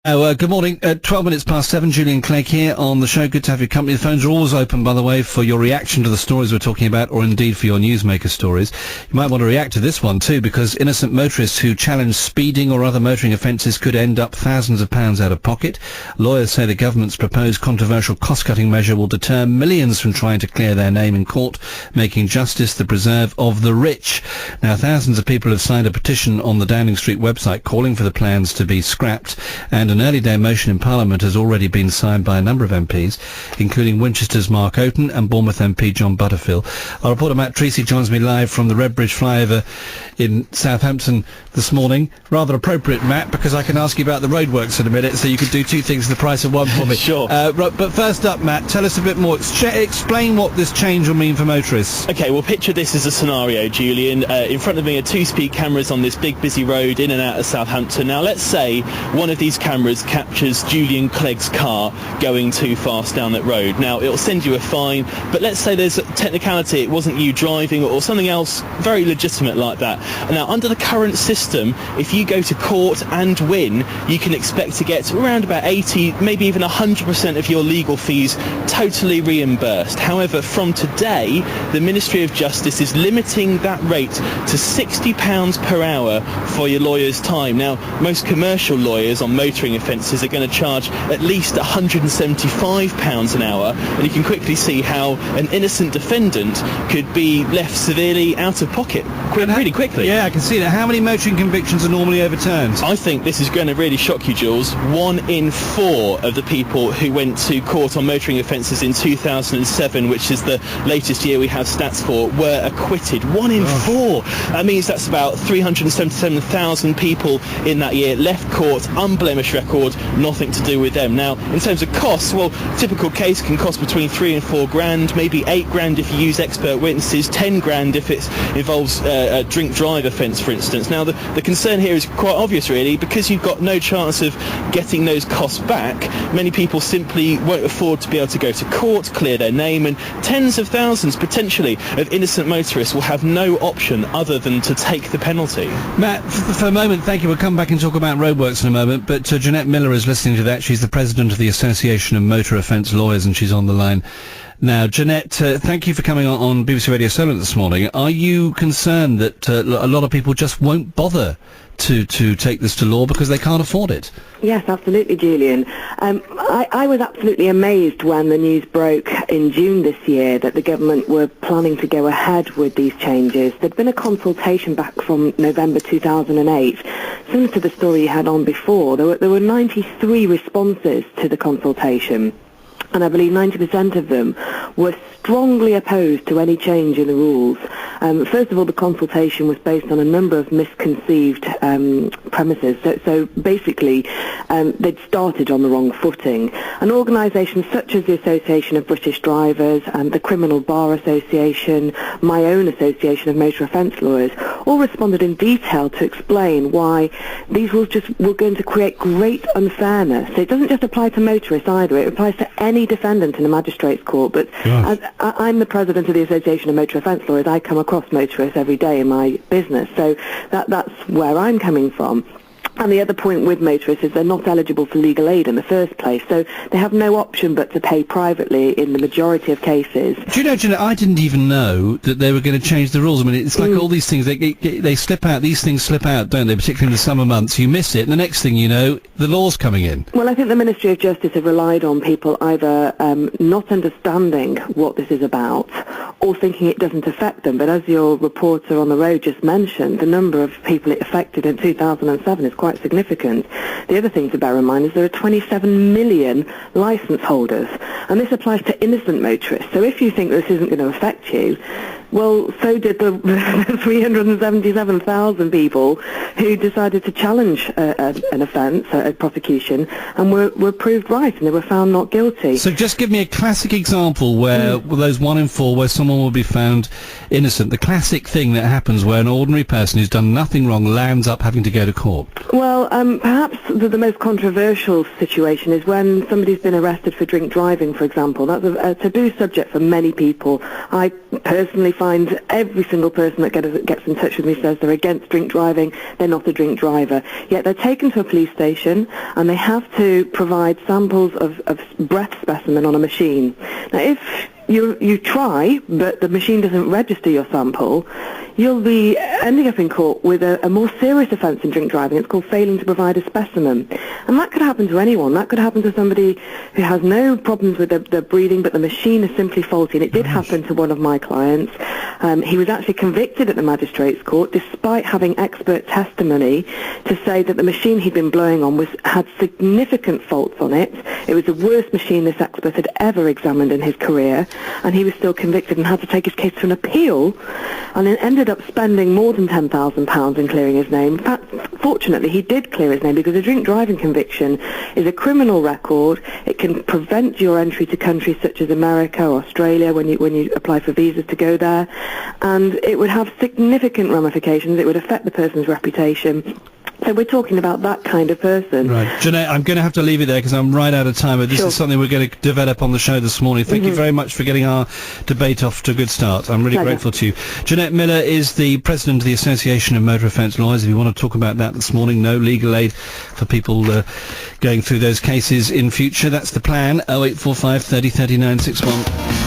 Good morning. 12 minutes past 7, Julian Clegg here on the show. Good to have your company. The phones are always open, by the way, for your reaction to the stories we're talking about, or indeed for your newsmaker stories. You might want to react to this one too, because innocent motorists who challenge speeding or other motoring offences could end up thousands of pounds out of pocket. Lawyers say the government's proposed controversial cost-cutting measure will deter millions from trying to clear their name in court, making justice the preserve of the rich. Now, thousands of people have signed a petition on the Downing Street website calling for the plans to be scrapped, and an early day motion in Parliament has already been signed by a number of MPs, including Winchester's Mark Oaten and Bournemouth MP John Butterfield. Our reporter Matt Treacy joins me live from the Redbridge flyover in Southampton this morning. Rather appropriate, Matt, because I can ask you about the roadworks in a minute, so you could do two things for the price of one for me. Sure. But first up, Matt, tell us a bit more. Explain what this change will mean for motorists. Okay, well, picture this as a scenario, Julian. In front of me are two-speed cameras on this big, busy road in and out of Southampton. Now, let's say one of these cameras captures Julian Clegg's car going too fast down that road. Now, it'll send you a fine, but let's say there's a technicality, it wasn't you driving or something else very legitimate like that. Now, under the current system, if you go to court and win, you can expect to get around about 80, maybe even 100% of your legal fees totally reimbursed. However, from today, the Ministry of Justice is limiting that rate to £60 per hour for your lawyer's time. Now, most commercial lawyers on motoring offences are going to charge at least £175 an hour, and you can quickly see how an innocent defendant could be left severely out of pocket really quickly. Yeah, I can see that. How many motoring convictions are normally overturned? I think this is going to really shock you, Jules. 1 in 4 of the people who went to court on motoring offences in 2007, which is the latest year we have stats for, were acquitted. 1 in 4. That means that's about 377,000 people in that year left court, unblemished record, nothing to do with them. Now, in terms of costs, well, typical case can cost between 3 and 4 grand, maybe 8 grand if you use expert witnesses, 10 grand if it involves a drink drive offence, for instance. Now, the concern here is quite obvious, really, because you've got no chance of getting those costs back. Many people simply won't afford to be able to go to court, clear their name, and tens of thousands, potentially, of innocent motorists will have no option other than to take the penalty. Matt, for a moment, thank you. We'll come back and talk about roadworks in a moment, but Jeanette Miller is listening to that. She's the president of the Association of Motor Offence Lawyers, and she's on the line now. Jeanette, thank you for coming on BBC Radio Solent this morning. Are you concerned that a lot of people just won't bother to take this to law because they can't afford it? Yes, absolutely, Julian. I was absolutely amazed when the news broke in June this year that the government were planning to go ahead with these changes. There'd been a consultation back from November 2008, similar to the story you had on before. There were 93 responses to the consultation, and I believe 90% of them were strongly opposed to any change in the rules. First of all, the consultation was based on a number of misconceived premises. So basically, they'd started on the wrong footing. And organisations such as the Association of British Drivers and the Criminal Bar Association, my own Association of Motor Offence Lawyers, all responded in detail to explain why these rules just were going to create great unfairness. It doesn't just apply to motorists either, it applies to any defendant in a magistrate's court. But as I'm the president of the Association of Motor Offence Lawyers, I come across motorists every day in my business, so that's where I'm coming from. And the other point with motorists is they're not eligible for legal aid in the first place, so they have no option but to pay privately in the majority of cases. Do you know, Jeanette, I didn't even know that they were going to change the rules. I mean, it's like all these things, they slip out, these things slip out, don't they, particularly in the summer months. You miss it, and the next thing you know, the law's coming in. Well, I think the Ministry of Justice have relied on people either not understanding what this is about or thinking it doesn't affect them. But as your reporter on the road just mentioned, the number of people it affected in 2007 is quite significant. The other thing to bear in mind is there are 27 million licence holders, and this applies to innocent motorists. So if you think this isn't going to affect you, well, so did the 377,000 people who decided to challenge an offence, a prosecution, and were proved right, and they were found not guilty. So just give me a classic example where those 1 in 4, where someone will be found innocent. The classic thing that happens where an ordinary person who's done nothing wrong lands up having to go to court. Well, perhaps the most controversial situation is when somebody's been arrested for drink driving, for example. That's a taboo subject for many people. I personally find every single person that gets in touch with me says they're against drink driving, they're not a drink driver. Yet they're taken to a police station and they have to provide samples of breath specimen on a machine. Now, if you try, but the machine doesn't register your sample, you'll be ending up in court with a more serious offence in drink driving. It's called failing to provide a specimen. And that could happen to anyone. That could happen to somebody who has no problems with their breathing, but the machine is simply faulty. And it did happen to one of my clients. He was actually convicted at the magistrate's court, despite having expert testimony to say that the machine he'd been blowing on had significant faults on it. It was the worst machine this expert had ever examined in his career. And he was still convicted and had to take his case to an appeal, and then ended up spending more than £10,000 in clearing his name. In fact, fortunately, he did clear his name, because a drink driving conviction is a criminal record. It can prevent your entry to countries such as America or Australia when you apply for visas to go there, and it would have significant ramifications. It would affect the person's reputation. So we're talking about that kind of person. Right. Jeanette, I'm going to have to leave it there because I'm right out of time, but this is something we're going to develop on the show this morning. Thank you very much for getting our debate off to a good start. I'm really grateful to you. Jeanette Miller is the president of the Association of Motor Offence Lawyers. If you want to talk about that this morning, no legal aid for people going through those cases in future. That's the plan. 0845 30 39 61.